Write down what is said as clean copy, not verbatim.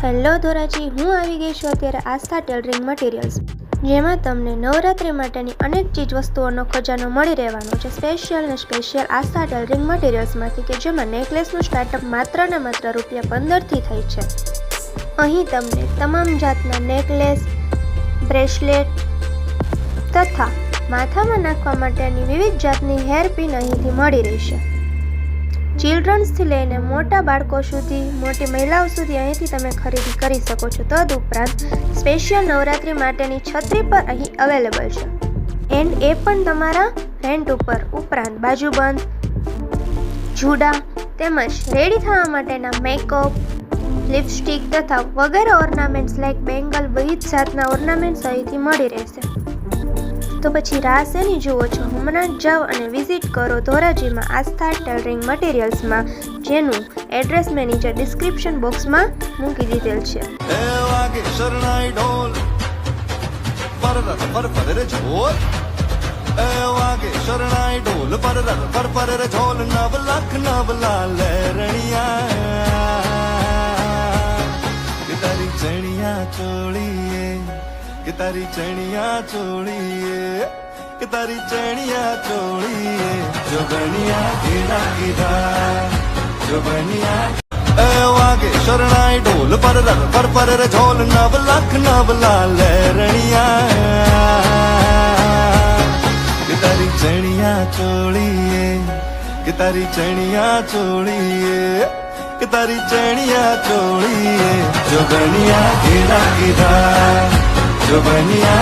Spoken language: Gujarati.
હેલો ધોરાજી, હું આવી ગઈ છું અત્યારે આસ્થા ટેલરિંગ મટીરિયલ્સ, જેમાં તમને નવરાત્રિ માટેની અનેક ચીજ વસ્તુઓનો ખજાનો મળી રહેવાનો છે. સ્પેશિયલ આસ્થા ટેલરિંગ મટીરિયલ્સમાંથી કે જેમાં નેકલેસનું સ્ટાર્ટઅપ માત્ર ને માત્ર ₹15થી થાય છે. અહીં તમને તમામ જાતના નેકલેસ, બ્રેસલેટ તથા માથામાં નાખવા માટેની વિવિધ જાતની હેરપિન અહીંથી મળી રહેશે. ચિલ્ડ્રન્સથી લઈને મોટા બાળકો સુધી, મોટી મહિલાઓ સુધી અહીંથી તમે ખરીદી કરી શકો છો. તદુપરાંત સ્પેશિયલ નવરાત્રિ માટેની છત્રી પર અહીં અવેલેબલ છે, એન્ડ એ પણ તમારા રેન્ટ ઉપર. ઉપરાંત બાજુબંધ, જુડા તેમજ રેડી થવા માટેના મેકઅપ, લિપસ્ટિક તથા વગેરે ઓર્નામેન્ટ્સ લાઇક બેંગલ, વિવિધ જાતના ઓર્નામેન્ટ્સ અહીંથી મળી રહેશે. તો પછી રાહ શેની જુઓ છો? હમણાં જ જાઓ અને વિઝિટ કરો ધોરાજીમાં આસ્થા ટેલરિંગ મટીરિયલ્સમાં, જેનું એડ્રેસ મેં નીચે ડિસ્ક્રિપ્શન બોક્સમાં મૂકી દીધેલ છે. कि तारी चनिया चोड़िए, कि तारी चनिया चोड़िए, जो बनिया गिरा गिरा, जो बनिया वागे शरणाई ढोल पर रे झोल नव लख नव लाल रणिया, कि तारी चनिया चोड़िए, कि तारी चनिया चोड़िए, कि तारी चनिया चोड़िए, जो बनिया गिरा गिरा, जो बनिया